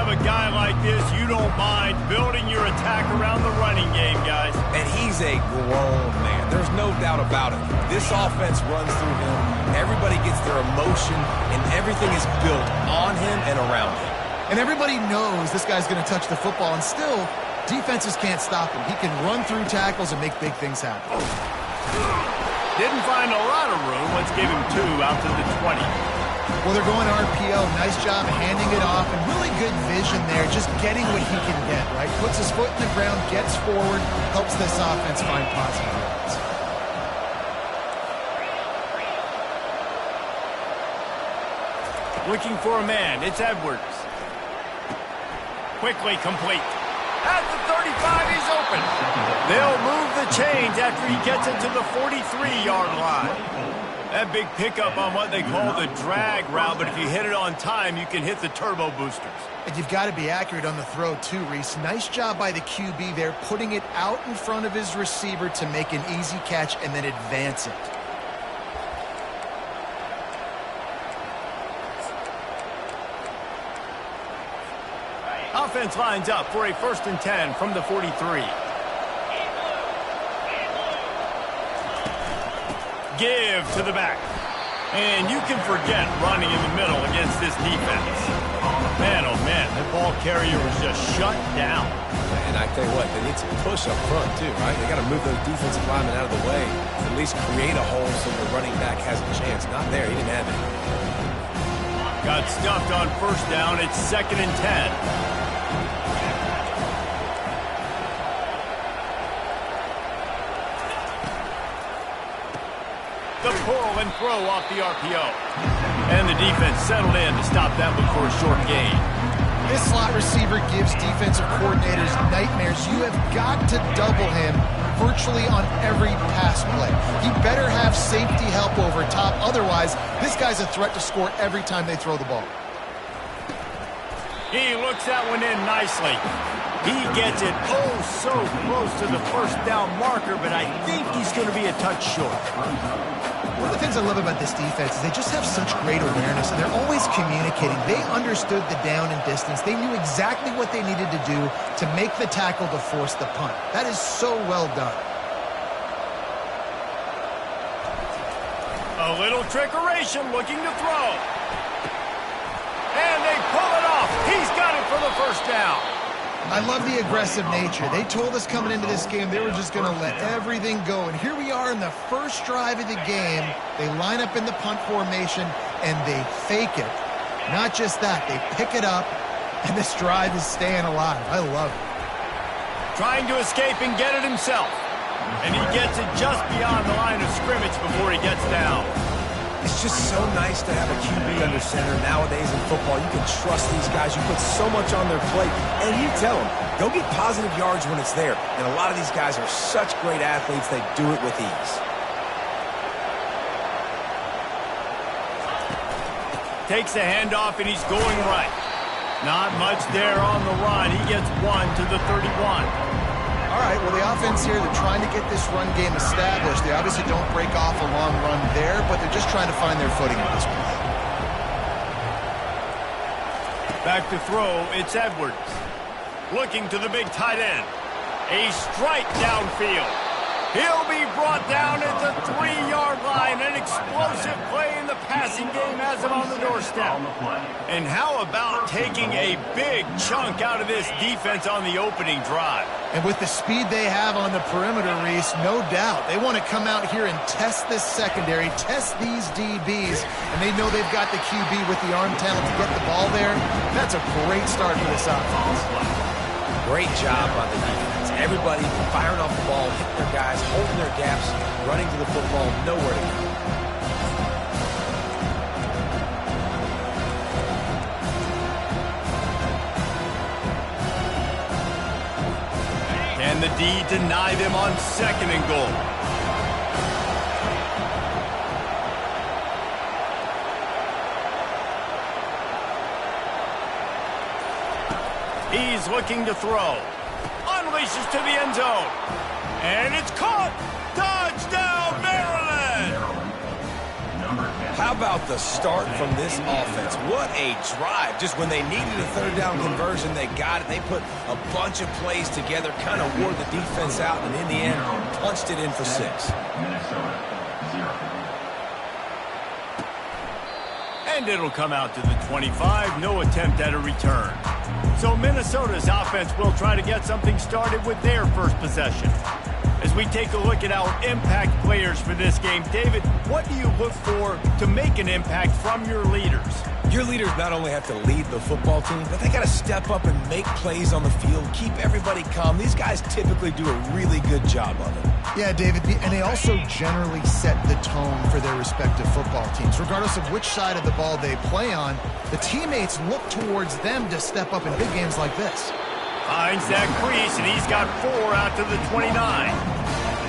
have a guy like this, you don't mind building your attack around the running game, guys. And he's a grown man. There's no doubt about it. This offense runs through him. Everybody gets their emotion, and everything is built on him and around him. And everybody knows this guy's going to touch the football, and still, defenses can't stop him. He can run through tackles and make big things happen. Didn't find a lot of room. Let's give him 2 out to the 20. Well, they're going RPO. Nice job handing it off, and really good vision there, just getting what he can get, right? Puts his foot in the ground, gets forward, helps this offense find positive yards. Looking for a man. It's Edwards. Quickly complete. At the 35, he's open. They'll move the chains after he gets it to the 43-yard line. That big pickup on what they call the drag route, but if you hit it on time, you can hit the turbo boosters. And you've got to be accurate on the throw, too, Reese. Nice job by the QB there, putting it out in front of his receiver to make an easy catch and then advance it. Offense lines up for a 1st and 10 from the 43. Give to the back. And you can forget running in the middle against this defense. Man, oh man, the ball carrier was just shut down. And I tell you what, they need some push up front too, right? They got to move those defensive linemen out of the way, at least create a hole so the running back has a chance. Not there, he didn't have it. Got stuffed on 1st down. It's 2nd and 10. The pull and throw off the RPO. And the defense settled in to stop that one for a short gain. This slot receiver gives defensive coordinators nightmares. You have got to double him virtually on every pass play. He better have safety help over top. Otherwise, this guy's a threat to score every time they throw the ball. He looks that one in nicely. He gets it so close to the 1st down marker, but I think he's going to be a touch short. One of the things I love about this defense is they just have such great awareness, and they're always communicating. They understood the down and distance. They knew exactly what they needed to do to make the tackle to force the punt. That is so well done. A little trickeration, looking to throw. And they pull it off. He's got it for the 1st down. I love the aggressive nature. They told us coming into this game they were just going to let everything go. And here we are in the 1st drive of the game. They line up in the punt formation, and they fake it. Not just that, they pick it up, and this drive is staying alive. I love it. Trying to escape and get it himself. And he gets it just beyond the line of scrimmage before he gets down. It's just so nice to have a QB under center nowadays in football. You can trust these guys. You put so much on their plate. And you tell them, go get positive yards when it's there. And a lot of these guys are such great athletes, they do it with ease. Takes the handoff, and he's going right. Not much there on the run. He gets 1 to the 31. All right, well, the offense here, they're trying to get this run game established. They obviously don't break off a long run there, but they're just trying to find their footing at this point. Back to throw, it's Edwards. Looking to the big tight end. A strike downfield. He'll be brought down at the 3-yard line. An explosive play in the passing game has him on the doorstep. And how about taking a big chunk out of this defense on the opening drive? And with the speed they have on the perimeter, Reese, no doubt, they want to come out here and test this secondary, test these DBs, and they know they've got the QB with the arm talent to get the ball there. That's a great start for this offense. Great job on the defense. Everybody firing off the ball, hitting their guys, holding their gaps, running to the football, nowhere to go. And the D deny them on 2nd and goal. He's looking to throw. Unleashes to the end zone. And it's caught. Touchdown, Maryland! How about the start from this offense? What a drive. Just when they needed a third down conversion, they got it. They put a bunch of plays together, kind of wore the defense out, and in the end, punched it in for 6. And it'll come out to the 25. No attempt at a return. So Minnesota's offense will try to get something started with their first possession. As we take a look at our impact players for this game, David, what do you look for to make an impact from your leaders? Your leaders not only have to lead the football team, but they got to step up and make plays on the field, keep everybody calm. These guys typically do a really good job of it. Yeah, David, and they also generally set the tone for their respective football teams. Regardless of which side of the ball they play on, the teammates look towards them to step up in big games like this. Finds that crease, and he's got 4 out to the 29.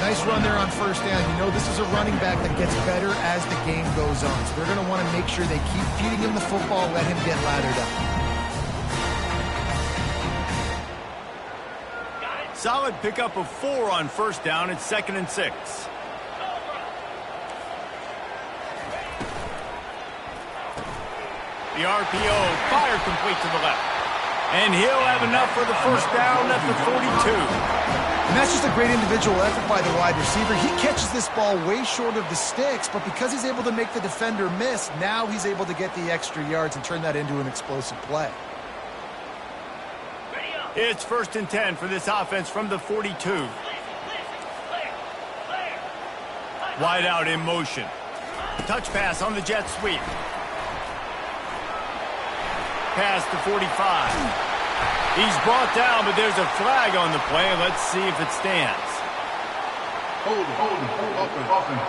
Nice run there on first down. You know this is a running back that gets better as the game goes on. So they're going to want to make sure they keep feeding him the football, let him get lathered up. Solid pickup of 4 on first down. It's 2nd and 6. The RPO fire complete to the left. And he'll have enough for the first down at the 42. And that's just a great individual effort by the wide receiver. He catches this ball way short of the sticks, but because he's able to make the defender miss, now he's able to get the extra yards and turn that into an explosive play. It's 1st and 10 for this offense from the 42. Wide out in motion. Touch pass on the jet sweep. Pass to 45. He's brought down, but there's a flag on the play. Let's see if it stands. Hold open.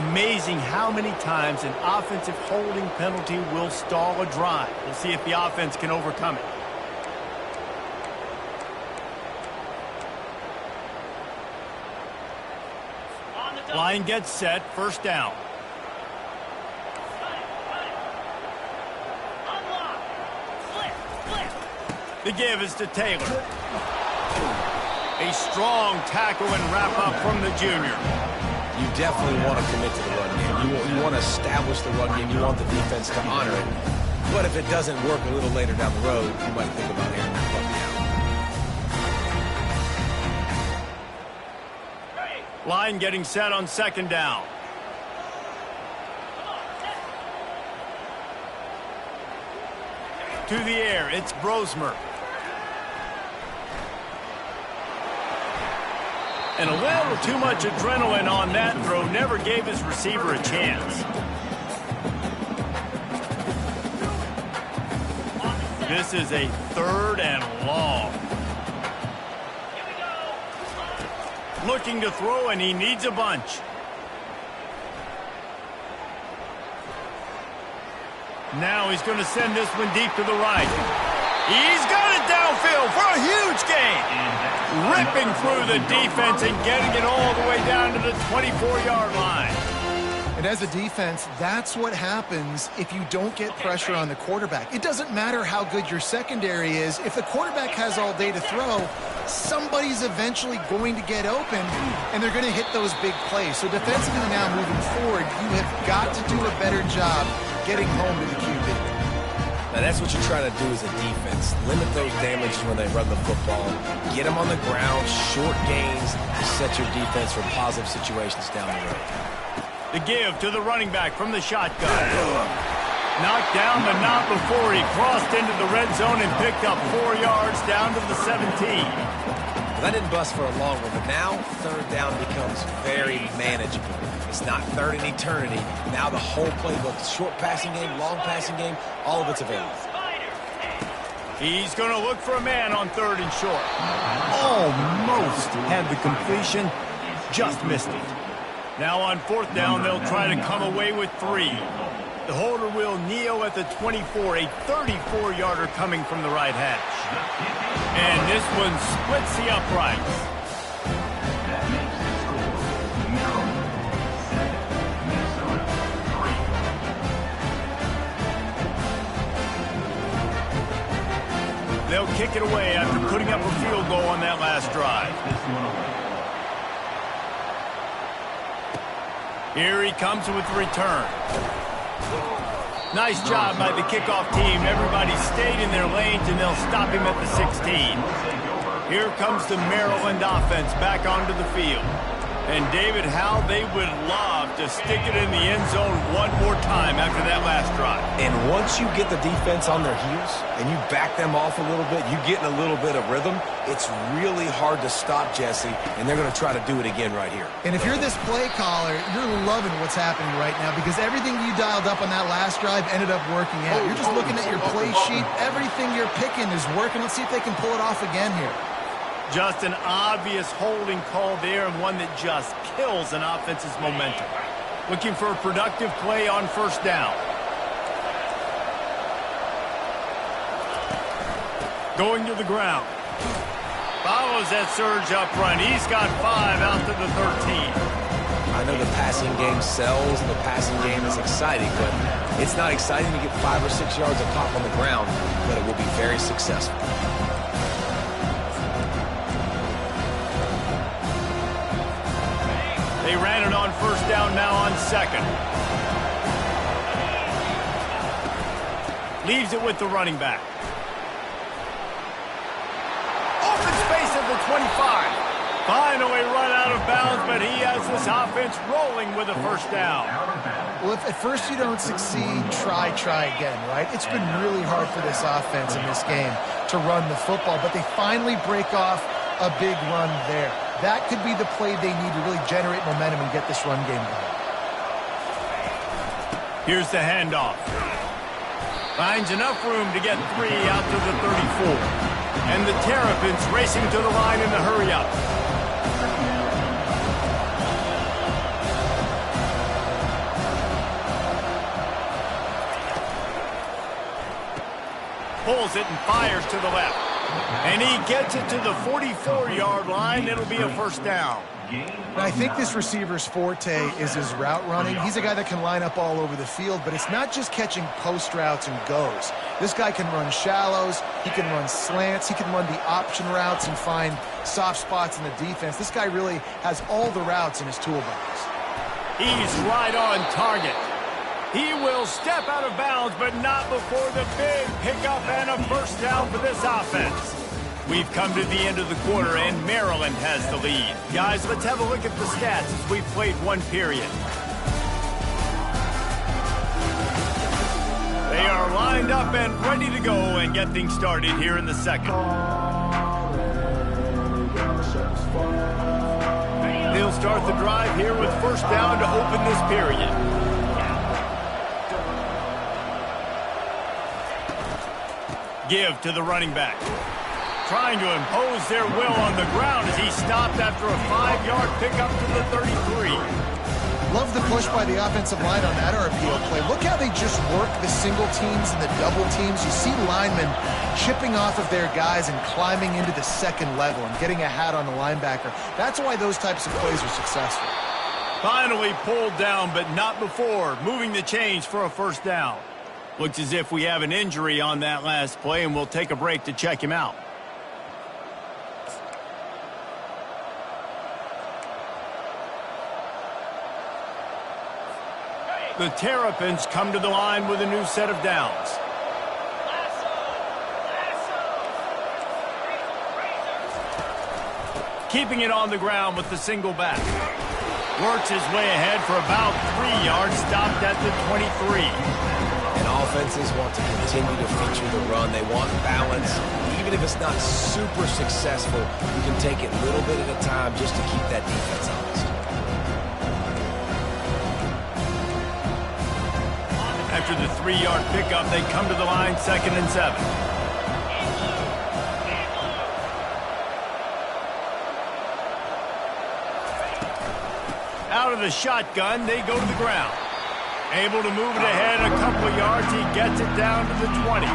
Amazing how many times an offensive holding penalty will stall a drive. We'll see if the offense can overcome it. Line gets set, first down. The give is to Taylor. A strong tackle and wrap up from the junior. You definitely want to commit to the run game. You want to establish the run game. You want the defense to honor it. But if it doesn't work a little later down the road, you might think about airing that puppy out. Line getting set on 2nd down. To the air, it's Brosmer. And a little too much adrenaline on that throw. Never gave his receiver a chance. This is a 3rd and long. Looking to throw, and he needs a bunch. Now he's going to send this one deep to the right. He's got it downfield for a huge gain. Ripping through the defense and getting it all the way down to the 24-yard line. And as a defense, that's what happens if you don't get pressure on the quarterback. It doesn't matter how good your secondary is. If the quarterback has all day to throw, somebody's eventually going to get open, and they're going to hit those big plays. So defensively now moving forward, you have got to do a better job getting home to the QB. Now, that's what you're trying to do as a defense. Limit those damages when they run the football. Get them on the ground, short gains to set your defense for positive situations down the road. The give to the running back from the shotgun. Knocked down, but not before he crossed into the red zone and picked up 4 yards down to the 17. Well, that didn't bust for a long one, but now 3rd down becomes very manageable. It's not 3rd in eternity. Now the whole playbook, short passing game, long passing game, all of it's available. He's going to look for a man on 3rd and short. Almost had the completion, just missed it. Now on 4th down, they'll try to come away with 3. The holder will kneel at the 24, a 34-yarder coming from the right hash. And this one splits the uprights. They'll kick it away after putting up a field goal on that last drive. Here he comes with the return. Nice job by the kickoff team. Everybody stayed in their lanes, and they'll stop him at the 16. Here comes the Maryland offense back onto the field. And, David, how they would love to stick it in the end zone one more time after that last drive. And once you get the defense on their heels and you back them off a little bit, you get in a little bit of rhythm, it's really hard to stop, Jesse, and they're going to try to do it again right here. And if you're this play caller, you're loving what's happening right now because everything you dialed up on that last drive ended up working out. You're just looking at your play sheet. Everything you're picking is working. Let's see if they can pull it off again here. Just an obvious holding call there, and one that just kills an offense's momentum. Looking for a productive play on first down. Going to the ground. Follows that surge up front. He's got 5 out to the 13. I know the passing game sells, and the passing game is exciting, but it's not exciting to get 5 or 6 yards a pop on the ground, but it will be very successful. They ran it on first down, now on second. Leaves it with the running back. Open space at the 25. Finally run out of bounds, but he has this offense rolling with a first down. Well, if at first you don't succeed, try again, right? It's been really hard for this offense in this game to run the football, but they finally break off a big run there. That could be the play they need to really generate momentum and get this run game going. Here's the handoff. Finds enough room to get 3 out to the 34. And the Terrapins racing to the line in the hurry-up. Pulls it and fires to the left. And he gets it to the 44-yard line. It'll be a first down. And I think this receiver's forte is his route running. He's a guy that can line up all over the field, but it's not just catching post routes and goes. This guy can run shallows, he can run slants, he can run the option routes and find soft spots in the defense. This guy really has all the routes in his toolbox. He's right on target. He will step out of bounds, but not before the big pickup and a first down for this offense. We've come to the end of the quarter, and Maryland has the lead. Guys, let's have a look at the stats as we've played one period. They are lined up and ready to go and get things started here in the second. They'll start the drive here with first down to open this period. Give to the running back. Trying to impose their will on the ground as he stopped after a 5-yard pickup to the 33. Love the push by the offensive line on that RPO play. Look how they just work the single teams and the double teams. You see linemen chipping off of their guys and climbing into the second level and getting a hat on the linebacker. That's why those types of plays are successful. Finally pulled down, but not before moving the chains for a first down. Looks as if we have an injury on that last play, and we'll take a break to check him out. The Terrapins come to the line with a new set of downs. Keeping it on the ground with the single back. Works his way ahead for about 3 yards, stopped at the 23. And offenses want to continue to feature the run. They want balance. Even if it's not super successful, you can take it little bit at a time just to keep that defense honest. After the 3-yard pickup, they come to the line 2nd and 7. Out of the shotgun, they go to the ground. Able to move it ahead a couple of yards. He gets it down to the 20.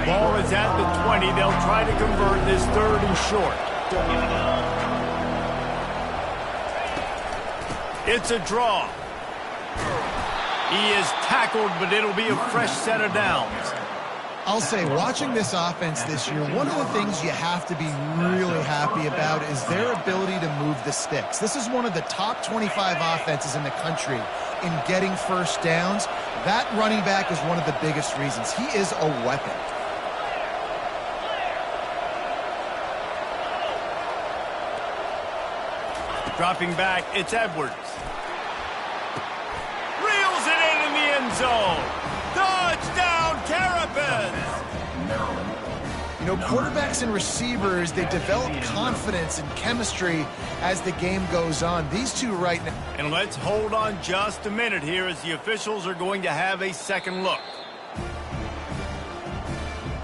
Ball is at the 20. They'll try to convert this 3rd and short. It's a draw. He is tackled, but it'll be a fresh set of downs. I'll say, watching this offense this year, one of the things you have to be really happy about is their ability to move the sticks. This is one of the top 25 offenses in the country in getting first downs. That running back is one of the biggest reasons. He is a weapon. Dropping back, it's Edwards. Reels it in the end zone. Touchdown, Terrapins! You know, quarterbacks and receivers, they develop confidence and chemistry as the game goes on. These two right now. And let's hold on just a minute here as the officials are going to have a second look.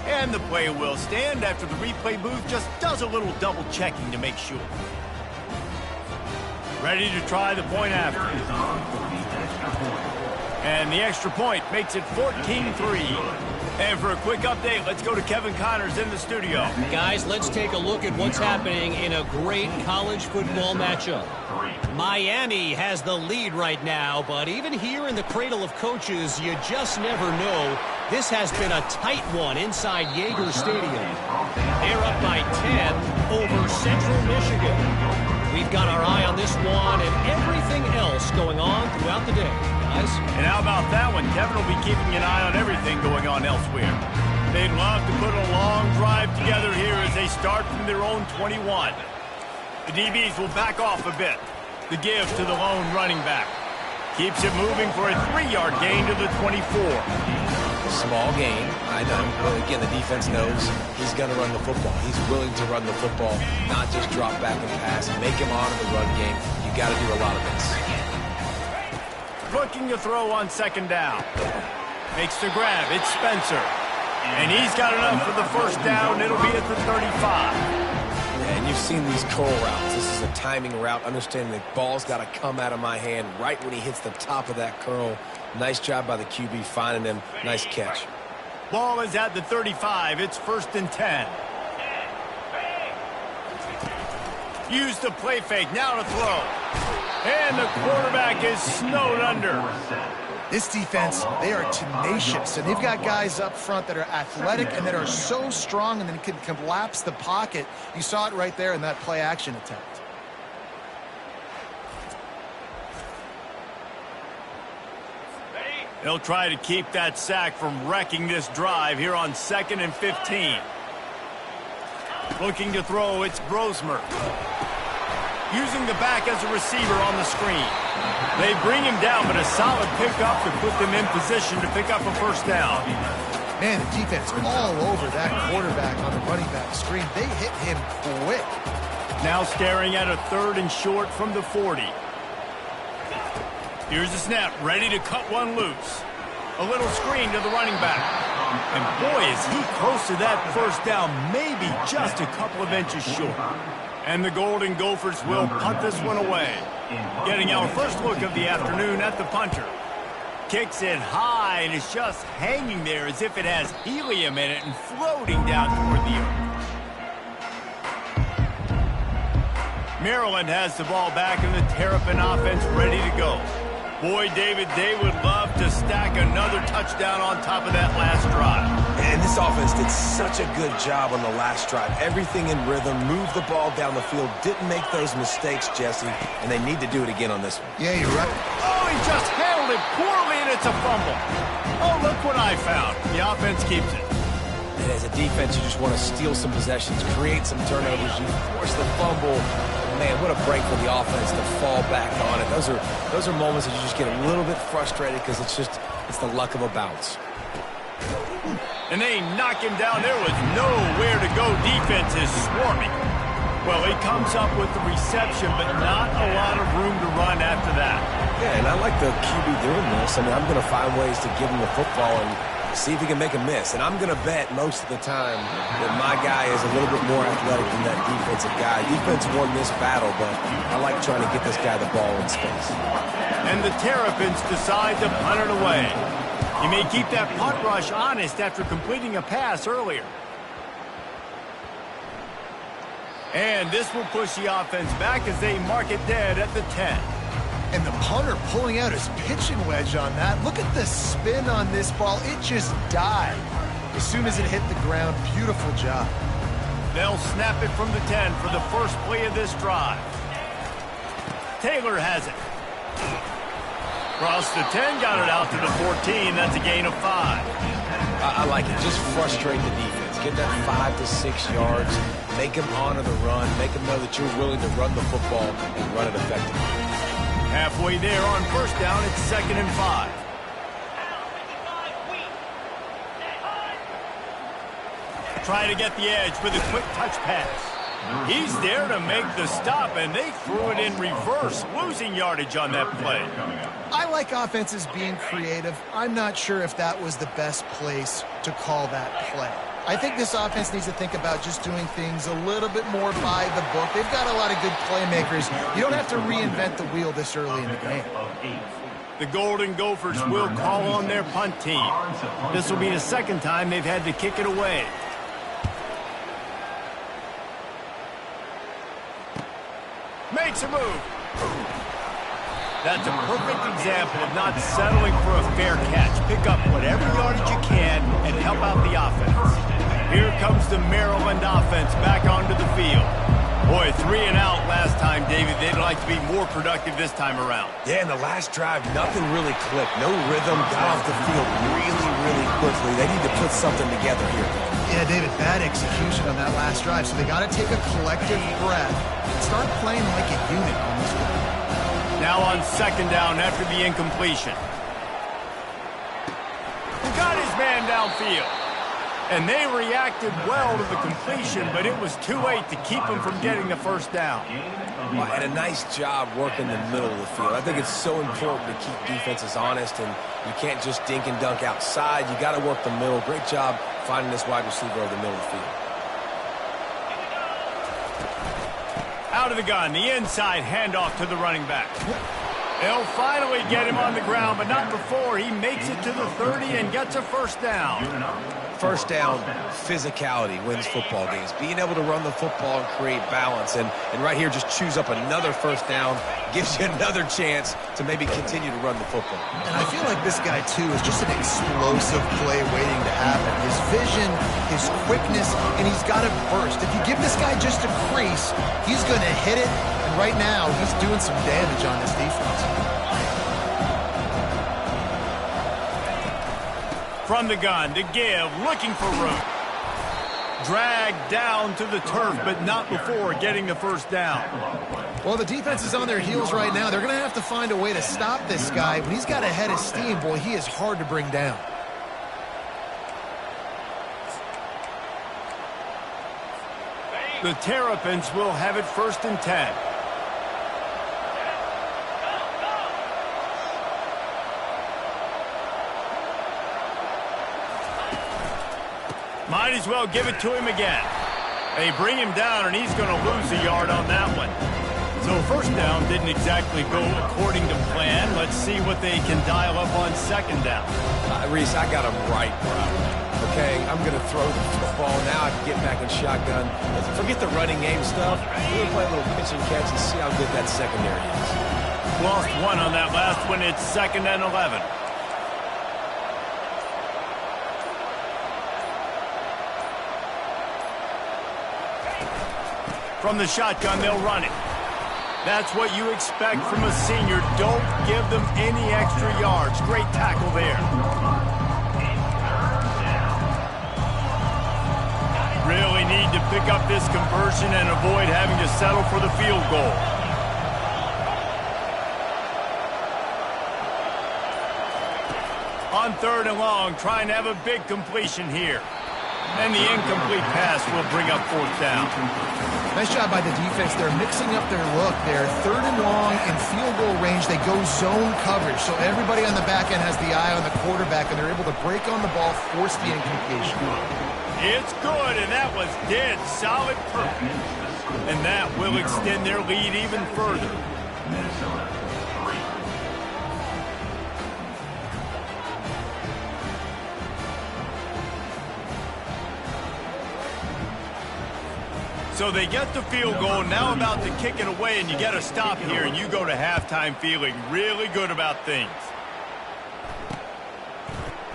And the play will stand after the replay booth just does a little double checking to make sure. Ready to try the point after. And the extra point makes it 14-3. And for a quick update, let's go to Kevin Connors in the studio. Guys, let's take a look at what's happening in a great college football matchup. Miami has the lead right now, but even here in the cradle of coaches, you just never know. This has been a tight one inside Yager Stadium. They're up by 10 over Central Michigan. We've got our eye on this one and everything else going on throughout the day, guys. And how about that one? Kevin will be keeping an eye on everything going on elsewhere. They'd love to put a long drive together here as they start from their own 21. The DBs will back off a bit. The give to the lone running back. Keeps it moving for a 3-yard gain to the 24. Small gain, I know. But again, the defense knows he's going to run the football. He's willing to run the football, not just drop back and pass. Make him honor the run game. You got to do a lot of this. Looking to throw on second down. Makes the grab. It's Spencer. And he's got enough for the first down. It'll be at the 35. And you've seen these curl routes. This is a timing route, understanding the ball's got to come out of my hand right when he hits the top of that curl. Nice job by the QB finding him. Nice catch. Ball is at the 35. It's 1st and 10. Use the play fake. Now to throw. And the quarterback is snowed under. This defense, they are tenacious, and they've got guys up front that are athletic and that are so strong and then can collapse the pocket. You saw it right there in that play-action attempt. They'll try to keep that sack from wrecking this drive here on 2nd and 15. Looking to throw, it's Brosmer. Using the back as a receiver on the screen. They bring him down, but a solid pickup to put them in position to pick up a first down. Man, the defense all over that quarterback on the running back screen. They hit him quick. Now staring at a 3rd and short from the 40. Here's the snap, ready to cut one loose. A little screen to the running back. And boy, is he close to that first down, maybe just a couple of inches short. And the Golden Gophers will punt this one away. Getting our first look of the afternoon at the punter. Kicks it high and is just hanging there as if it has helium in it and floating down toward the earth. Maryland has the ball back and the Terrapin offense ready to go. Boy, David, they would love to stack another touchdown on top of that last drive. And this offense did such a good job on the last drive. Everything in rhythm, moved the ball down the field, didn't make those mistakes, Jesse, and they need to do it again on this one. Yeah, you're right. Oh, he just handled it poorly, and it's a fumble. Oh, look what I found. The offense keeps it. And as a defense, you just want to steal some possessions, create some turnovers. You force the fumble. Man, what a break for the offense to fall back on it. Those are moments that you just get a little bit frustrated because it's the luck of a bounce. And they knock him down. There was nowhere to go. Defense is swarming. Well, he comes up with the reception, but not a lot of room to run after that. Yeah, and I like the QB doing this. I mean, I'm going to find ways to give him the football and see if he can make a miss. And I'm going to bet most of the time that my guy is a little bit more athletic than that defensive guy. Defense won this battle, but I like trying to get this guy the ball in space. And the Terrapins decide to punt it away. He may keep that punt rush honest after completing a pass earlier. And this will push the offense back as they mark it dead at the 10. And the punter pulling out his pitching wedge on that. Look at the spin on this ball. It just died. As soon as it hit the ground, beautiful job. They'll snap it from the 10 for the first play of this drive. Taylor has it. Cross the 10, got it out to the 14. That's a gain of 5. I like it. Just frustrate the defense. Get that 5 to 6 yards. Make them honor the run. Make them know that you're willing to run the football and run it effectively. Halfway there on first down, it's 2nd and 5. Try to get the edge with a quick touch pass. He's there to make the stop, and they threw it in reverse, losing yardage on that play. I like offenses being creative. I'm not sure if that was the best place to call that play. I think this offense needs to think about just doing things a little bit more by the book. They've got a lot of good playmakers. You don't have to reinvent the wheel this early in the game. The Golden Gophers will call on their punt team. This will be the second time they've had to kick it away. Makes a move. That's a perfect example of not settling for a fair catch. Pick up whatever yardage you can and help out the offense. Here comes the Maryland offense back onto the field. Boy, 3 and out last time, David. They'd like to be more productive this time around. Yeah, in the last drive, nothing really clicked. No rhythm, got off the field really quickly. They need to put something together here. Yeah, David, bad execution on that last drive. So they got to take a collective breath and start playing like a unit on this one. Now on 2nd down after the incompletion. Got his man downfield. And they reacted well to the completion, but it was too late to keep him from getting the first down. Well, and a nice job working the middle of the field. I think it's so important to keep defenses honest, and you can't just dink and dunk outside. You got to work the middle. Great job finding this wide receiver over the middle of the field. Out of the gun, the inside handoff to the running back. They'll finally get him on the ground, but not before he makes it to the 30 and gets a first down. First down, physicality wins football games. Being able to run the football and create balance. And right here, just choose up another first down, gives you another chance to maybe continue to run the football. And I feel like this guy, too, is just an explosive play waiting to happen. His vision, his quickness, and he's got a burst. If you give this guy just a crease, he's going to hit it. And right now, he's doing some damage on this defense. From the gun to give, looking for room. Dragged down to the turf, but not before getting the first down. Well, the defense is on their heels right now. They're going to have to find a way to stop this guy. When he's got a head of steam, boy, he is hard to bring down. The Terrapins will have it 1st and 10. Might as well give it to him again. They bring him down, and he's going to lose a yard on that one. So first down didn't exactly go according to plan. Let's see what they can dial up on 2nd down. Reese, I got him right where I want. Okay, I'm going to throw the football. Now I can get back in shotgun. Forget the running game stuff. We're going to play a little pitch and catch and see how good that secondary is. Lost 1 on that last one. It's 2nd and 11. From the shotgun, they'll run it. That's what you expect from a senior. Don't give them any extra yards. Great tackle there. Really need to pick up this conversion and avoid having to settle for the field goal. On 3rd and long, trying to have a big completion here. And the incomplete pass will bring up 4th down. Nice job by the defense. They're mixing up their look. They're 3rd and long in field goal range. They go zone coverage. So everybody on the back end has the eye on the quarterback, and they're able to break on the ball, force the incompletion. It's good, and that was dead solid perfect. And that will extend their lead even further. So they get the field goal, now about to kick it away, and you get a stop here, and you go to halftime feeling really good about things.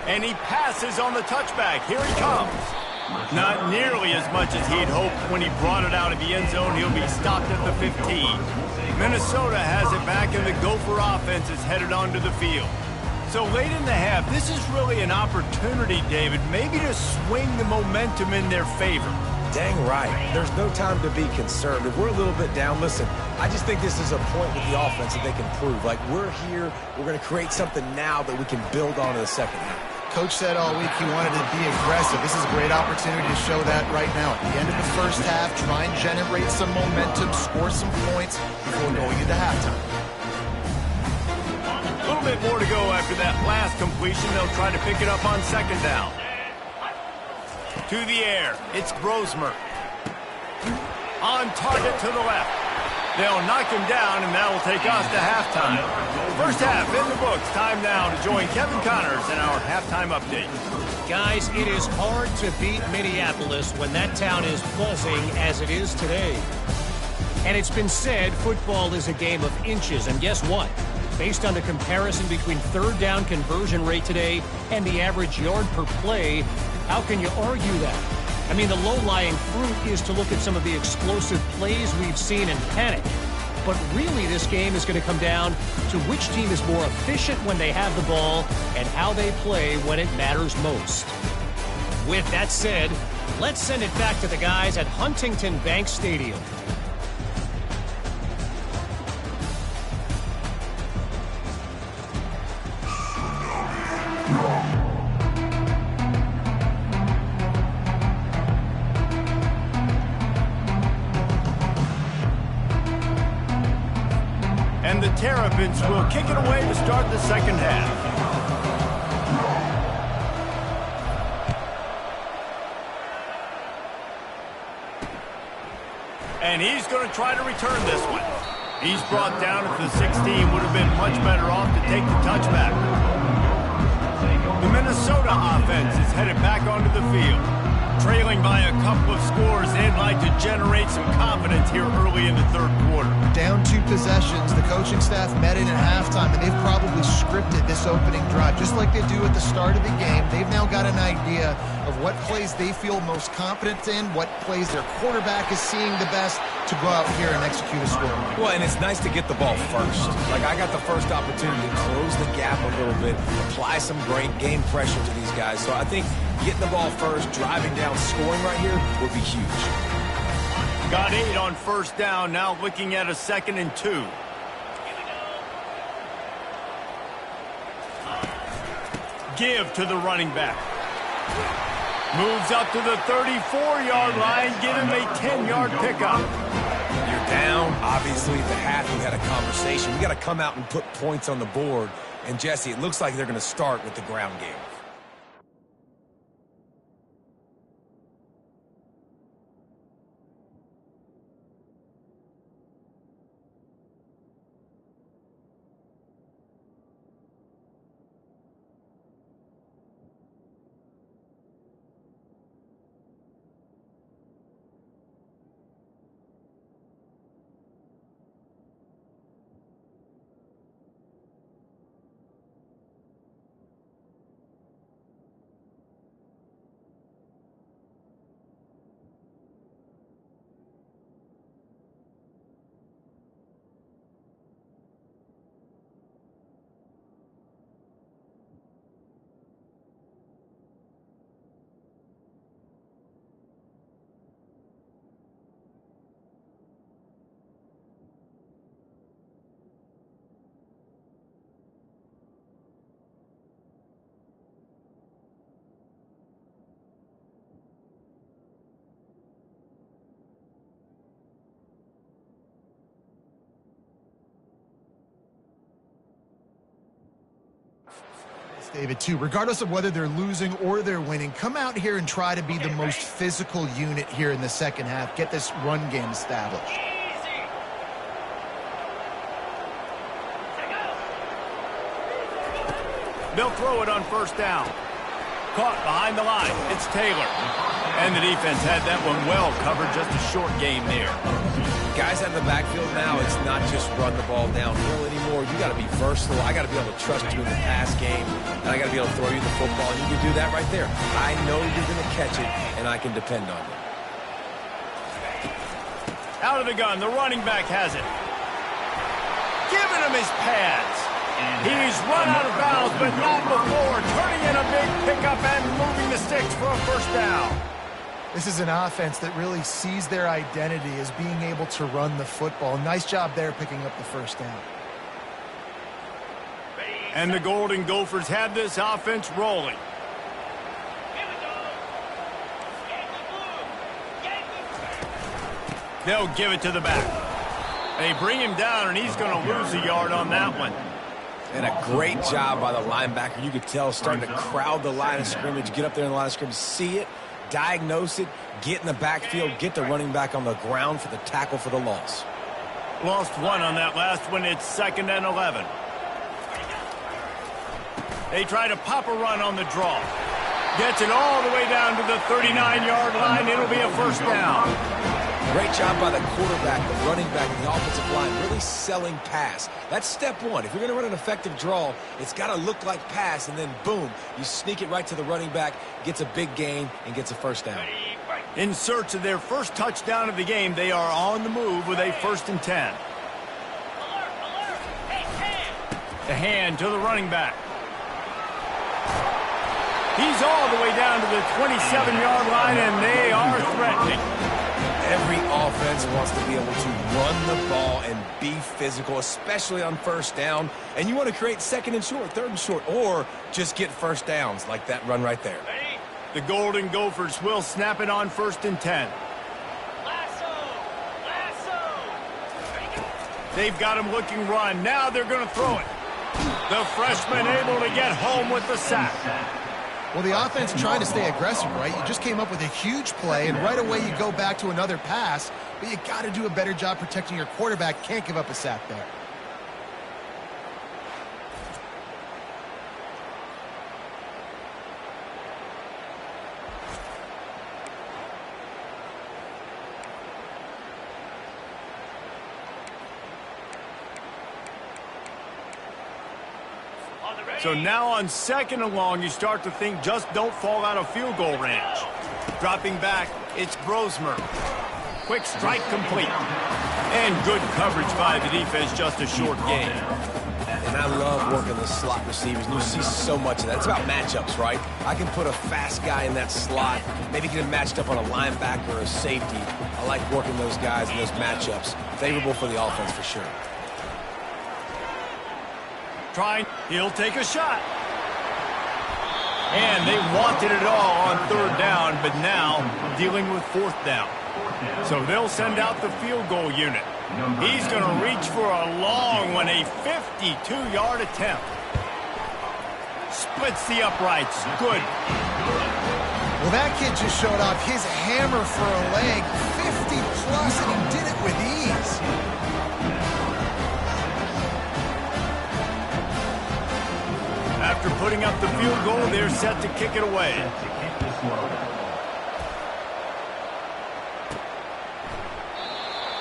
And he passes on the touchback. Here he comes. Not nearly as much as he'd hoped when he brought it out of the end zone. He'll be stopped at the 15. Minnesota has it back, and the Gopher offense is headed onto the field. So late in the half, this is really an opportunity, David, maybe to swing the momentum in their favor. Dang right. There's no time to be concerned. If we're a little bit down, listen, I just think this is a point with the offense that they can prove. Like, we're here, we're going to create something now that we can build on in the second half. Coach said all week he wanted to be aggressive. This is a great opportunity to show that right now. At the end of the first half, try and generate some momentum, score some points before going into halftime. A little bit more to go after that last completion. They'll try to pick it up on second down. To the air, it's Brosmer. On target to the left. They'll knock him down, and that will take us to halftime. First half in the books. Time now to join Kevin Connors in our halftime update. Guys, it is hard to beat Minneapolis when that town is buzzing as it is today. And it's been said football is a game of inches, and guess what? Based on the comparison between third down conversion rate today and the average yard per play, how can you argue that? I mean, the low-lying fruit is to look at some of the explosive plays we've seen and panic. But really, this game is going to come down to which team is more efficient when they have the ball and how they play when it matters most. With that said, let's send it back to the guys at Huntington Bank Stadium. And the Terrapins will kick it away to start the second half. And he's going to try to return this one. He's brought down at the 16. Would have been much better off to take the touchback. The Minnesota offense is headed back onto the field. Trailing by a couple of scores, they'd like to generate some confidence here early in the third quarter. Down 2 possessions, the coaching staff met in at halftime, and they've probably scripted this opening drive. Just like they do at the start of the game, they've now got an idea of what plays they feel most confident in, what plays their quarterback is seeing the best to go out here and execute a score. Well, and it's nice to get the ball first. Like, I got the first opportunity to close the gap a little bit, apply some great game pressure to these guys. So I think getting the ball first, driving down, scoring right here would be huge. Got 8 on first down, now looking at a 2nd and 2. Give to the running back. Moves up to the 34-yard line, give him a 10-yard pickup. You're down. Obviously, at the half, we had a conversation. We got to come out and put points on the board. And, Jesse, it looks like they're going to start with the ground game. David, too, regardless of whether they're losing or they're winning, come out here and try to be the most physical unit here in the second half. Get this run game established. They'll throw it on first down. caught behind the line. It's Taylor. And the defense had that one well covered, just a short game there. Guys out of the backfield now, it's not just run the ball downhill anymore. You got to be versatile. I got to be able to trust you in the pass game, and I got to be able to throw you the football, and you can do that right there. I know you're going to catch it, and I can depend on you. Out of the gun, the running back has it. Giving him his pads. He's run out of bounds, but not before. Turning in a big pickup and moving the sticks for a first down. This is an offense that really sees their identity as being able to run the football. Nice job there picking up the first down. And the Golden Gophers have this offense rolling. They'll give it to the back. They bring him down, and he's going to lose a yard on that one. And a great job by the linebacker. You could tell starting to crowd the line of scrimmage, get up there in the line of scrimmage, see it, diagnose it, get in the backfield, get the running back on the ground for the tackle for the loss. Lost one on that last one. It's 2nd and 11. They try to pop a run on the draw. Gets it all the way down to the 39-yard line. It'll be a first down. Great job by the quarterback, the running back, and the offensive line, really selling pass. That's step one. If you're going to run an effective draw, it's got to look like pass, and then boom, you sneak it right to the running back, gets a big gain, and gets a first down. In search of their first touchdown of the game, they are on the move with a 1st and 10. The hand to the running back. He's all the way down to the 27-yard line, and they are threatening. Every offense wants to be able to run the ball and be physical, especially on first down. And you want to create 2nd and short, 3rd and short, or just get first downs like that run right there. The Golden Gophers will snap it on 1st and 10. They've got him looking run. Now they're going to throw it. The freshman able to get home with the sack. Well, the offense trying to stay aggressive, right? You just came up with a huge play, and right away you go back to another pass, but you got to do a better job protecting your quarterback. Can't give up a sack there. So now on 2nd and long, you start to think just don't fall out of field goal range. Dropping back, it's Brosmer. Quick strike complete. And good coverage by the defense, just a short gain. And I love working the slot receivers. And you see so much of that. It's about matchups, right? I can put a fast guy in that slot, maybe get him matched up on a linebacker or a safety. I like working those guys in those matchups. Favorable for the offense for sure. He'll take a shot. And they wanted it all on 3rd down, but now dealing with 4th down. So they'll send out the field goal unit. He's going to reach for a long one, a 52-yard attempt. Splits the uprights. Good. Well, that kid just showed off his hammer for a leg, 50-plus, and he did it with ease. After putting up the field goal, they're set to kick it away.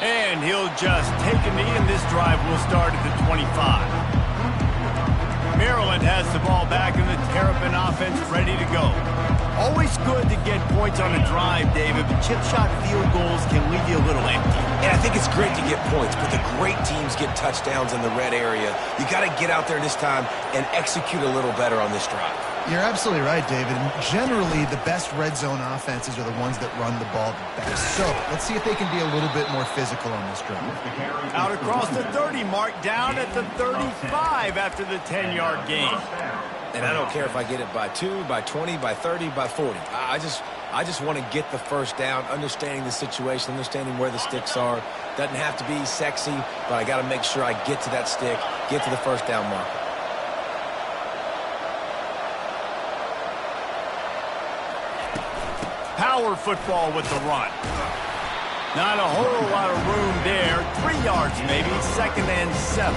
And he'll just take a knee, and this drive will start at the 25. Maryland has the ball back, and the Terrapin offense ready to go. Always good to get points on a drive, David, but chip shot field goals can leave you a little empty. And I think it's great to get points, but the great teams get touchdowns in the red area. You got to get out there this time and execute a little better on this drive. You're absolutely right, David. And generally, the best red zone offenses are the ones that run the ball the best. So let's see if they can be a little bit more physical on this drive. Out across the 30, mark down at the 35 after the 10-yard gain. And I don't care if I get it by 2, by 20, by 30, by 40. I just want to get the first down, understanding the situation, understanding where the sticks are. Doesn't have to be sexy, but I got to make sure I get to that stick, get to the first down marker. Power football with the run. Not a whole lot of room there. 3 yards maybe, 2nd and 7.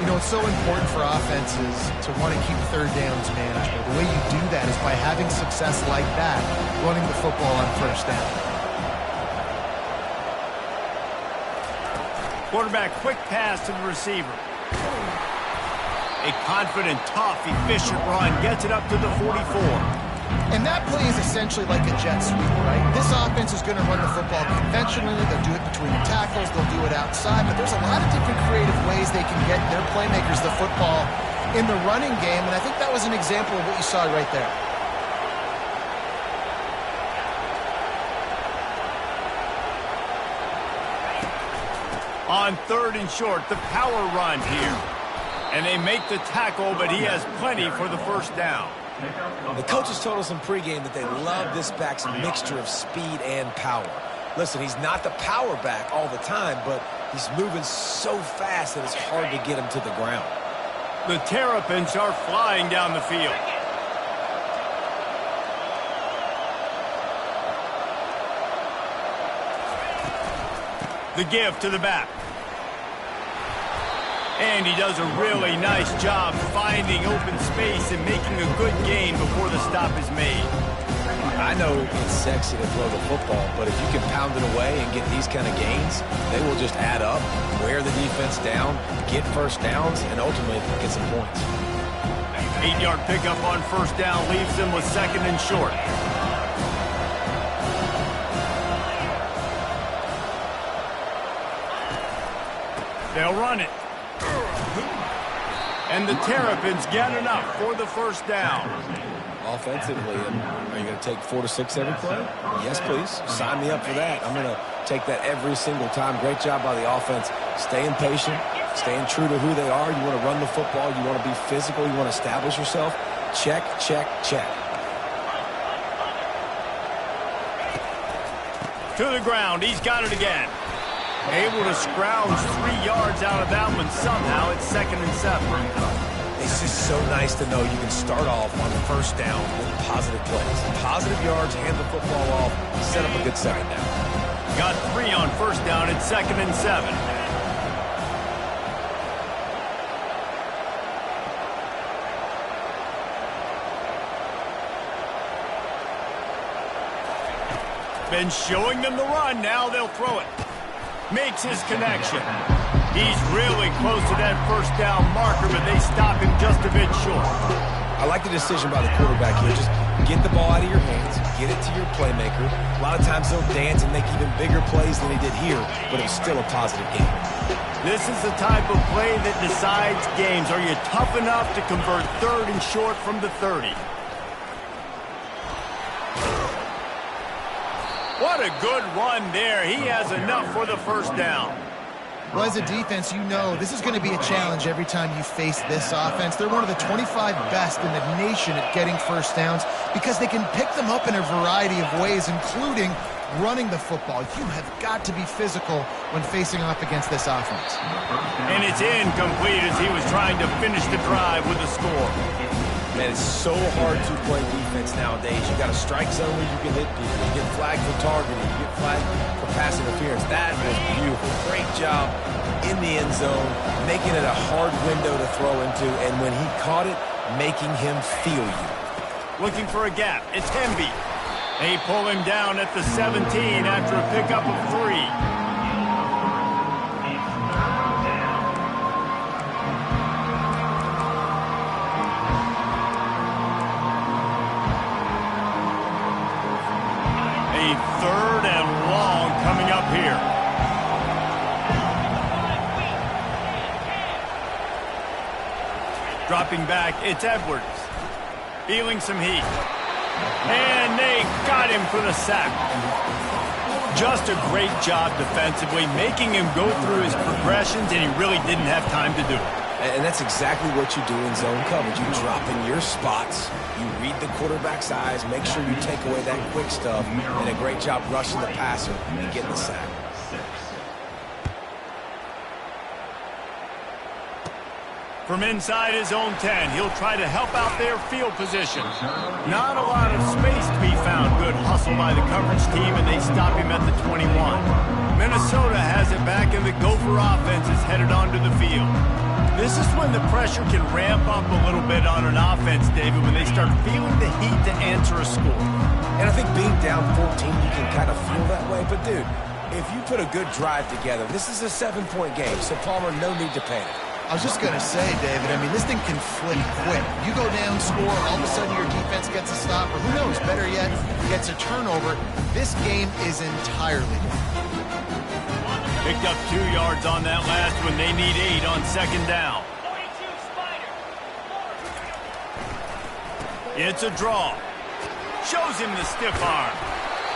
You know, it's so important for offenses to want to keep 3rd downs manageable. The way you do that is by having success like that, running the football on first down. Quarterback quick pass to the receiver. A confident, tough, efficient run gets it up to the 44. And that play is essentially like a jet sweep, right? This offense is going to run the football conventionally. They'll do it between the tackles. They'll do it outside. But there's a lot of different creative ways they can get their playmakers the football in the running game. And I think that was an example of what you saw right there. On 3rd and short, the power run here. And they make the tackle, but he has plenty for the first down. The coaches told us in pregame that they love this back's mixture of speed and power. Listen, he's not the power back all the time, but he's moving so fast that it's hard to get him to the ground. The Terrapins are flying down the field. The give to the back. And he does a really nice job finding open space and making a good gain before the stop is made. I know it's sexy to throw the football, but if you can pound it away and get these kind of gains, they will just add up, wear the defense down, get first downs, and ultimately get some points. 8-yard pickup on first down leaves them with 2nd and short. They'll run it. And the Terrapins get enough for the first down. Offensively, are you going to take 4 to 6 every play? Yes, please. Sign me up for that. I'm going to take that every single time. Great job by the offense. Staying patient, staying true to who they are. You want to run the football. You want to be physical. You want to establish yourself. Check, check, check. To the ground. He's got it again. Able to scrounge 3 yards out of that one somehow. It's 2nd and 7. It's just so nice to know you can start off on first down with positive plays. Positive yards, hand the football off, set up a good second down. Got 3 on first down. It's 2nd and 7. Been showing them the run. Now they'll throw it. Makes his connection. He's really close to that first down marker, but they stop him just a bit short. I like the decision by the quarterback here. Just get the ball out of your hands, get it to your playmaker. A lot of times they'll dance and make even bigger plays than he did here, but it was still a positive game. This is the type of play that decides games. Are you tough enough to convert 3rd and short from the 30? What a good run there. He has enough for the first down. Well, as a defense, you know this is going to be a challenge every time you face this offense. They're one of the 25 best in the nation at getting first downs because they can pick them up in a variety of ways, including running the football. You have got to be physical when facing off against this offense. And it's incomplete as he was trying to finish the drive with a score. Man, it's so hard to play defense nowadays. You got a strike zone where you can hit people. You get flagged for targeting. You get flagged for pass interference. That was beautiful. Great job in the end zone, making it a hard window to throw into, and when he caught it, making him feel you. Looking for a gap. It's Hemby. They pull him down at the 17 after a pickup of 3. A 3rd and long coming up here. Dropping back, it's Edwards. Feeling some heat. And they got him for the sack. Just a great job defensively, making him go through his progressions, and he really didn't have time to do it. And that's exactly what you do in zone coverage. You drop in your spots, you read the quarterback's eyes, make sure you take away that quick stuff, and a great job rushing the passer and getting the sack. From inside his own 10, he'll try to help out their field position. Not a lot of space to be found. Good hustle by the coverage team, and they stop him at the 21. Minnesota has it back, and the Gopher offense is headed onto the field. This is when the pressure can ramp up a little bit on an offense, David, when they start feeling the heat to answer a score. And I think being down 14, you can kind of feel that way. But, dude, if you put a good drive together, this is a 7-point game, so Palmer, no need to panic. I was just going to say, David, I mean, this thing can flip quick. You go down, score, all of a sudden your defense gets a stop, or who knows, better yet, gets a turnover. This game is entirely different. Picked up 2 yards on that last one. They need 8 on second down. It's a draw. Shows him the stiff arm.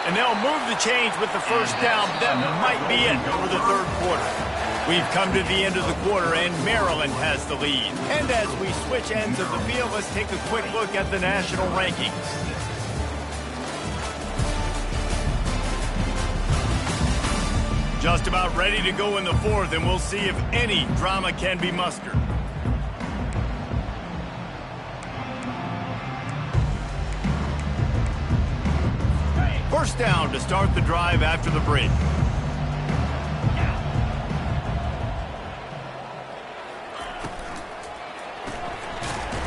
And they'll move the chains with the first down. That might be it for the third quarter. We've come to the end of the quarter, and Maryland has the lead. And as we switch ends of the field, let's take a quick look at the national rankings. Just about ready to go in the fourth, and we'll see if any drama can be mustered. First down to start the drive after the break.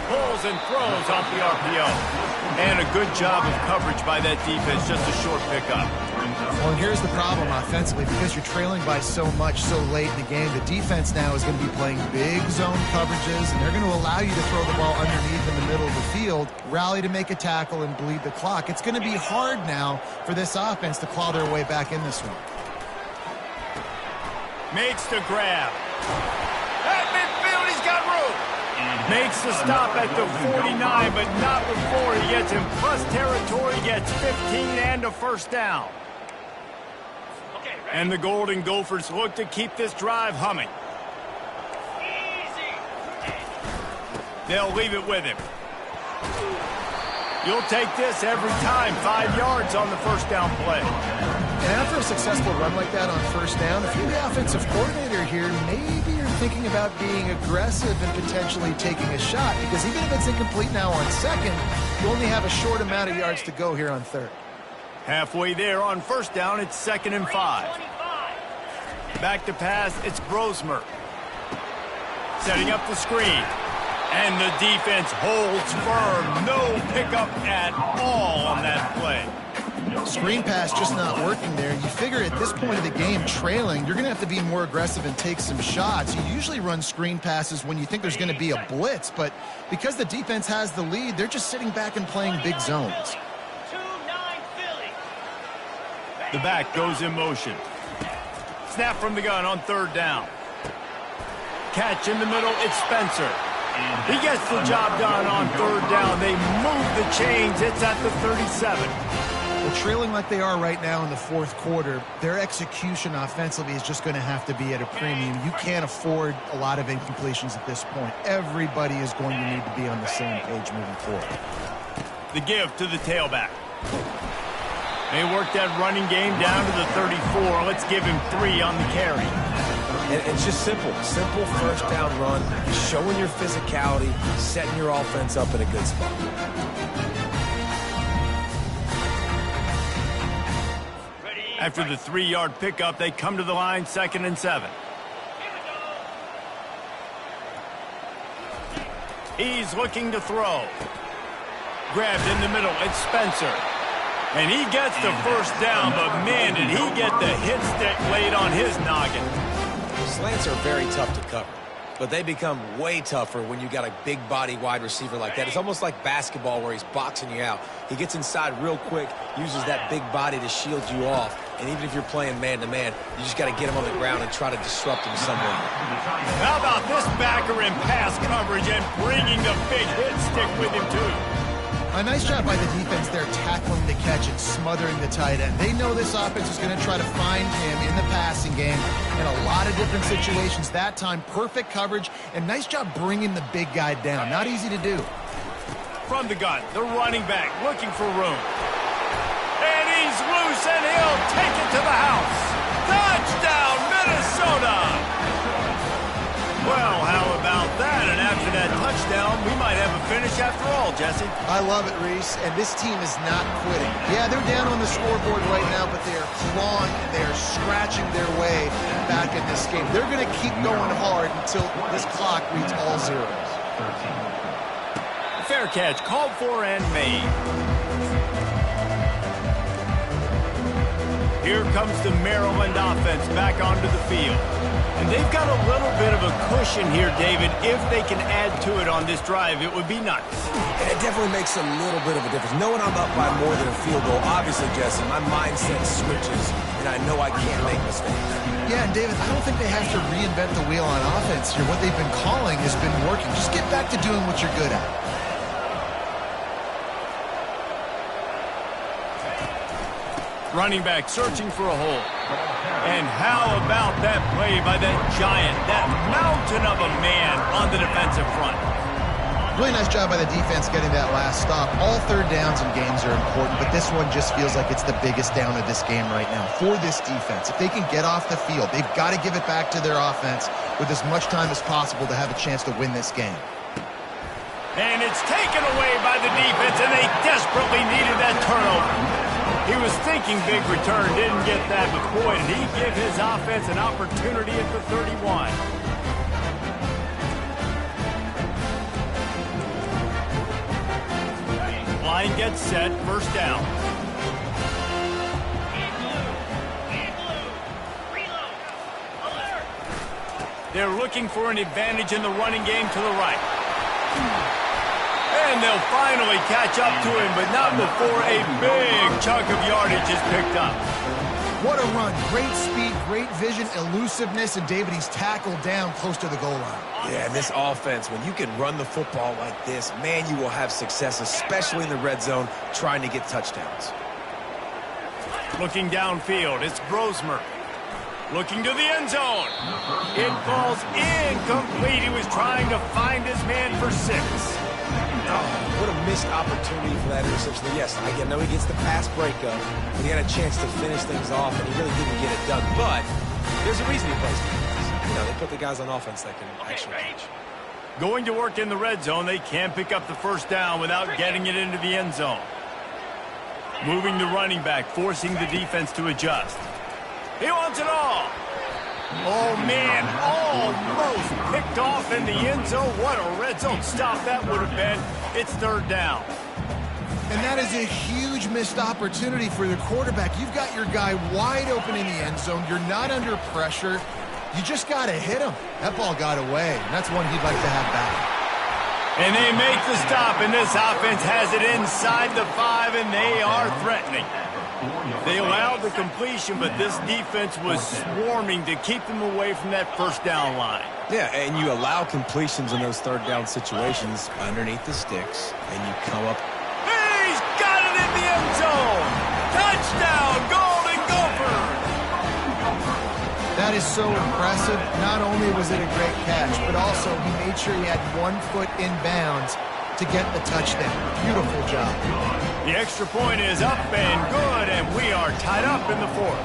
Pulls and throws off the RPO. And a good job of coverage by that defense, just a short pickup. Well, and here's the problem offensively. Because you're trailing by so much so late in the game, the defense now is going to be playing big zone coverages, and they're going to allow you to throw the ball underneath in the middle of the field, rally to make a tackle, and bleed the clock. It's going to be hard now for this offense to claw their way back in this one. Makes the grab. At midfield, he's got room. Makes the stop at the 49, but not before he gets in plus territory, gets 15 and a first down. And the Golden Gophers look to keep this drive humming. They'll leave it with him. You'll take this every time. 5 yards on the first down play. And after a successful run like that on first down, if you're the offensive coordinator here, maybe you're thinking about being aggressive and potentially taking a shot, because even if it's incomplete now on second, you only have a short amount of yards to go here on third. Halfway there on first down, it's 2nd and 5. Back to pass, it's Grosmer. Setting up the screen. And the defense holds firm. No pickup at all on that play. Screen pass just not working there. You figure at this point of the game, trailing, you're going to have to be more aggressive and take some shots. You usually run screen passes when you think there's going to be a blitz, but because the defense has the lead, they're just sitting back and playing big zones. The back goes in motion. Snap from the gun on third down. Catch in the middle, it's Spencer. He gets the job done on third down. They move the chains. It's at the 37. Well, trailing like they are right now in the fourth quarter, their execution offensively is just going to have to be at a premium. You can't afford a lot of incompletions at this point. Everybody is going to need to be on the same page moving forward. The give to the tailback. They work that running game down to the 34. Let's give him 3 on the carry. And it's just simple first down run, showing your physicality, setting your offense up in a good spot. After the 3-yard pickup, they come to the line, 2nd and 7. He's looking to throw. Grabbed in the middle, it's Spencer. And he gets the first down, but man, did he get the hit stick laid on his noggin. Slants are very tough to cover, but they become way tougher when you got a big body wide receiver like that. It's almost like basketball where he's boxing you out. He gets inside real quick, uses that big body to shield you off, and even if you're playing man-to-man, you just got to get him on the ground and try to disrupt him somewhere. How about this backer in pass coverage and bringing the big hit stick with him too? A nice job by the defense there tackling the catch and smothering the tight end. They know this offense is going to try to find him in the passing game in a lot of different situations. That time, perfect coverage, and nice job bringing the big guy down. Not easy to do. From the gun, the running back looking for room. And he's loose, and he'll take it to the house. Touchdown, Minnesota! Well, how about that? And after that touchdown, we might have a finish after all, Jesse. I love it, Reese, and this team is not quitting. Yeah, they're down on the scoreboard right now, but they are clawing and they are scratching their way back in this game. They're going to keep going hard and until this clock reads all zeros. Fair catch, called for and made. Here comes the Maryland offense back onto the field. And they've got a little bit of a cushion here, David. If they can add to it on this drive, it would be nice. And it definitely makes a little bit of a difference. Knowing I'm up by more than a field goal, obviously, Jesse, my mindset switches, and I know I can't make mistakes. Yeah, and David, I don't think they have to reinvent the wheel on offense here. What they've been calling has been working. Just get back to doing what you're good at. Running back searching for a hole. And how about that play by that giant, that mountain of a man on the defensive front? Really nice job by the defense getting that last stop. All third downs in games are important, but this one just feels like it's the biggest down of this game right now for this defense. If they can get off the field, they've got to give it back to their offense with as much time as possible to have a chance to win this game. And it's taken away by the defense, and they desperately needed that turnover. He was thinking big return, didn't get that, but boy, did he give his offense an opportunity at the 31. Line gets set, first down. They're looking for an advantage in the running game to the right. And they'll finally catch up to him, but not before a big chunk of yardage is picked up. What a run. Great speed, great vision, elusiveness, and David, he's tackled down close to the goal line. Yeah, and this offense, when you can run the football like this, man, you will have success, especially in the red zone, trying to get touchdowns. Looking downfield, it's Grosmer. Looking to the end zone. It falls incomplete. He was trying to find his man for 6. Oh, what a missed opportunity for that interception. Yes, I know he gets the pass breakup, but he had a chance to finish things off, and he really didn't get it done. But there's a reason he plays defense. You know, they put the guys on offense that can actually catch. Going to work in the red zone, they can't pick up the first down without getting it into the end zone. Moving the running back, forcing the defense to adjust. He wants it all. Oh, man, almost picked off in the end zone. What a red zone stop that would have been. It's third down. And that is a huge missed opportunity for the quarterback. You've got your guy wide open in the end zone. You're not under pressure. You just got to hit him. That ball got away, and that's one he'd like to have back. And they make the stop, and this offense has it inside the 5, and they are threatening. They allowed the completion, but this defense was swarming to keep them away from that first down line. Yeah, and you allow completions in those third down situations underneath the sticks, and you come up. He's got it in the end zone! Touchdown, Golden Gophers! That is so impressive. Not only was it a great catch, but also he made sure he had 1 foot in bounds to get the touchdown. Beautiful job. The extra point is up and good, and we are tied up in the 4th.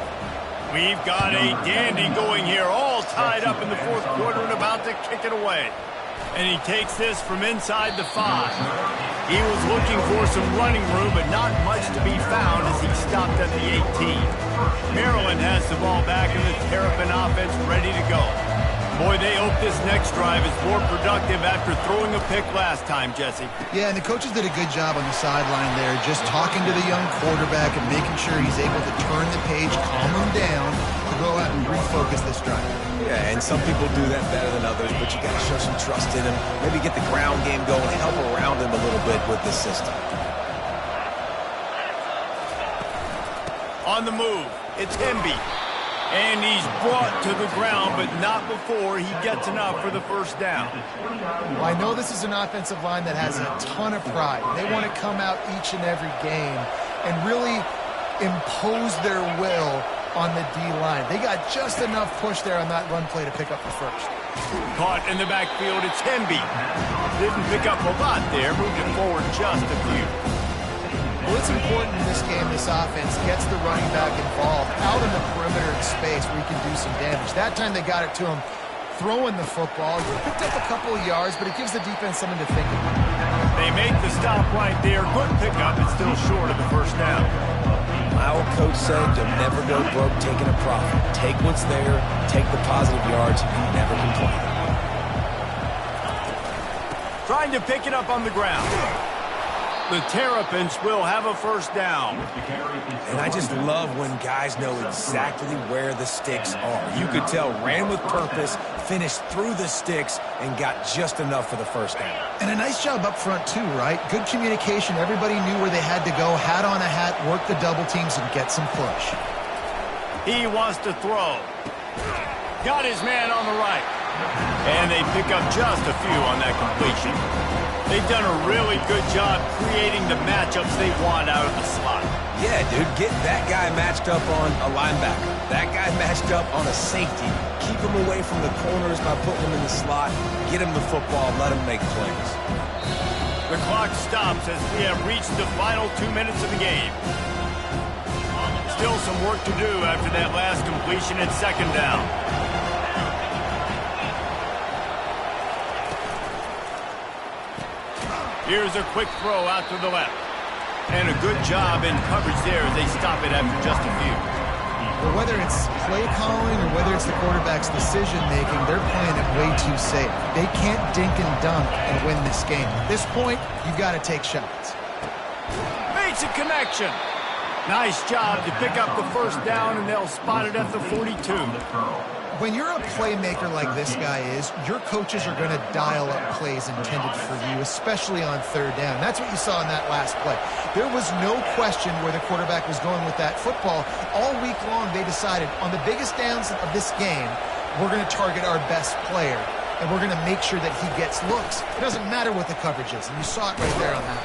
We've got a dandy going here, all tied up in the 4th quarter and about to kick it away. And he takes this from inside the 5. He was looking for some running room, but not much to be found as he stopped at the 18. Maryland has the ball back and the Terrapin offense ready to go. Boy, they hope this next drive is more productive after throwing a pick last time, Jesse. Yeah, and the coaches did a good job on the sideline there, just talking to the young quarterback and making sure he's able to turn the page, calm him down, to go out and refocus this drive. Yeah, and some people do that better than others, but you got to show some trust in him. Maybe get the ground game going, help around him a little bit with this system. On the move, it's Hemby. And he's brought to the ground, but not before he gets enough for the first down. Well, I know this is an offensive line that has a ton of pride. They want to come out each and every game and really impose their will on the D-line. They got just enough push there on that run play to pick up the first. Caught in the backfield, it's Hemby. Didn't pick up a lot there, moved it forward just a few. Well, it's important in this game, this offense gets the running back involved out in the perimeter in space where he can do some damage. That time they got it to him throwing the football. He picked up a couple of yards, but it gives the defense something to think about. They make the stop right there. Good pickup. It's still short of the first down. My old coach said you'll never go broke taking a profit. Take what's there, take the positive yards, and never complain. Trying to pick it up on the ground. The Terrapins will have a first down. And I just love when guys know exactly where the sticks are. You could tell ran with purpose, finished through the sticks, and got just enough for the first down. And a nice job up front too, right? Good communication. Everybody knew where they had to go. Hat on a hat, work the double teams, and get some push. He wants to throw. Got his man on the right. And they pick up just a few on that completion. They've done a really good job creating the matchups they want out of the slot. Yeah, dude, get that guy matched up on a linebacker. That guy matched up on a safety. Keep him away from the corners by putting him in the slot. Get him the football, let him make plays. The clock stops as we have reached the final 2 minutes of the game. Still some work to do after that last completion at second down. Here's a quick throw out to the left. And a good job in coverage there as they stop it after just a few. Well, whether it's play calling or whether it's the quarterback's decision-making, they're playing it way too safe. They can't dink and dunk and win this game. At this point, you've got to take shots. Makes a connection. Nice job to pick up the first down, and they'll spot it at the 42. When you're a playmaker like this guy is, your coaches are going to dial up plays intended for you, especially on third down. That's what you saw in that last play. There was no question where the quarterback was going with that football. All week long, they decided on the biggest downs of this game, we're going to target our best player, and we're going to make sure that he gets looks. It doesn't matter what the coverage is, and you saw it right there on that.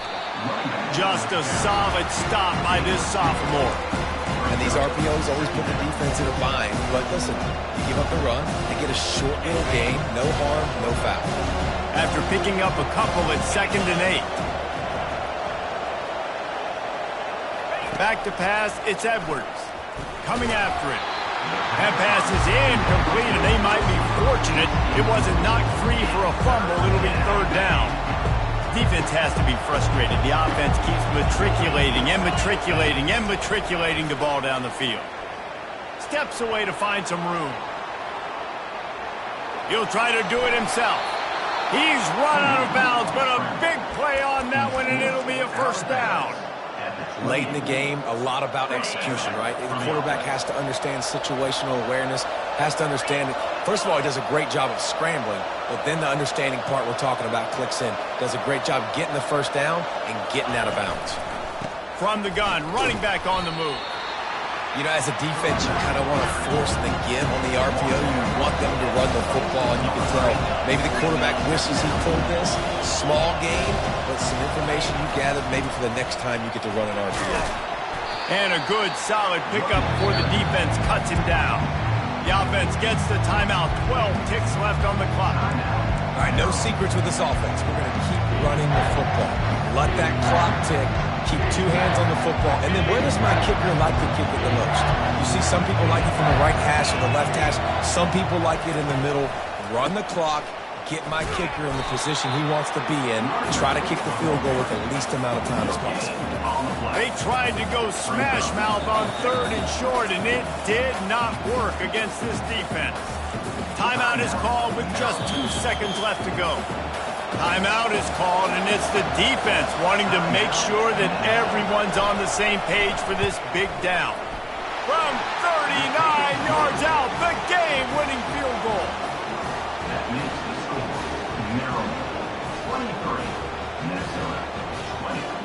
Just a solid stop by this sophomore. And these RPOs always put the defense in a bind. But listen, you give up the run, they get a short little gain, no harm, no foul. After picking up a couple at 2nd and 8. Back to pass, it's Edwards. Coming after it. That pass is incomplete, and they might be fortunate it wasn't knocked free for a fumble. It'll be third down. Defense has to be frustrated. The offense keeps matriculating and matriculating and matriculating the ball down the field. Steps away to find some room. He'll try to do it himself. He's run out of bounds, but a big play on that one, and it'll be a first down. Late in the game, a lot about execution, right? The quarterback has to understand situational awareness, has to understand it. First of all, he does a great job of scrambling, but then the understanding part we're talking about clicks in. Does a great job getting the first down and getting out of bounds. From the gun, running back on the move. You know, as a defense, you kind of want to force the give on the RPO. You want them to run the football, and you can tell maybe the quarterback wishes he pulled this. Small gain, but some information you gathered maybe for the next time you get to run an RPO. And a good, solid pickup before the defense cuts him down. The offense gets the timeout. 12 ticks left on the clock. All right, no secrets with this offense. We're going to keep running the football. Let that clock tick. Keep two hands on the football. And then where does my kicker like to kick it the most? You see some people like it from the right hash or the left hash. Some people like it in the middle. Run the clock. Get my kicker in the position he wants to be in. Try to kick the field goal with the least amount of time as possible. They tried to go smash mouth on 3rd and short, and it did not work against this defense. Timeout is called with just 2 seconds left to go. Timeout is called, and it's the defense wanting to make sure that everyone's on the same page for this big down. From 39 yards out, the game-winning field goal. That makes the score Maryland 23, Minnesota 20.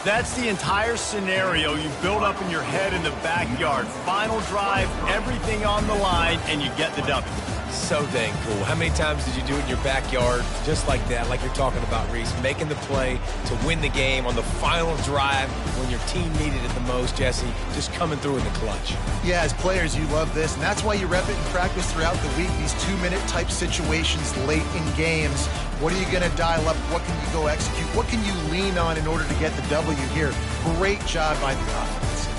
That's the entire scenario you build up in your head in the backyard. Final drive, everything on the line, and you get the W. So dang cool. How many times did you do it in your backyard just like that, like you're talking about, Reese? Making the play to win the game on the final drive when your team needed it the most, Jesse. Just coming through in the clutch. Yeah, as players, you love this, and that's why you rep it in practice throughout the week, these 2-minute type situations late in games. What are you going to dial up? What can you go execute? What can you lean on in order to get the W here? Great job by the offense.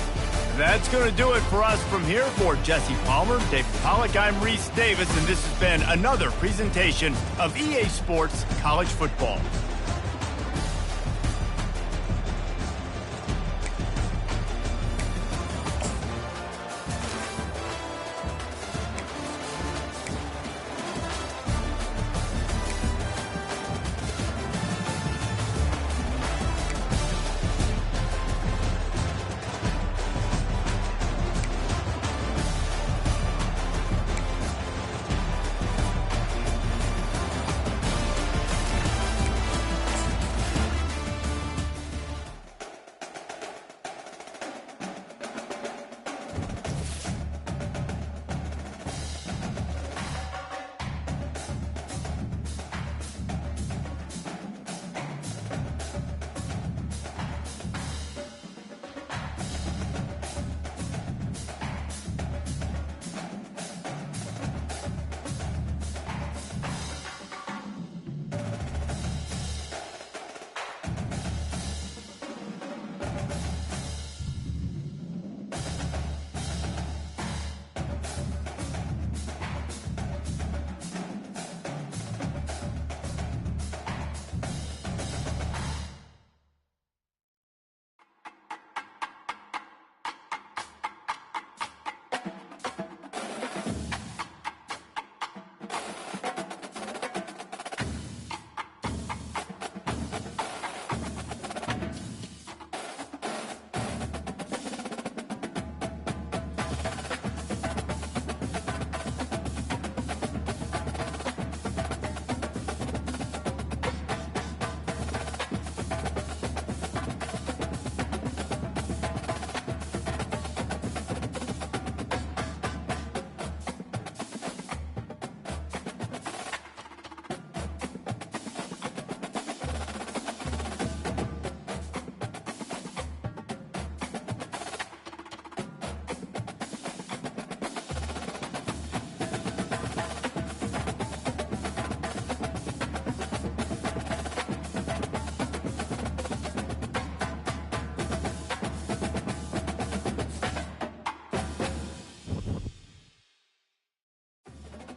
That's going to do it for us from here. For Jesse Palmer, David Pollack, I'm Reese Davis, and this has been another presentation of EA Sports College Football.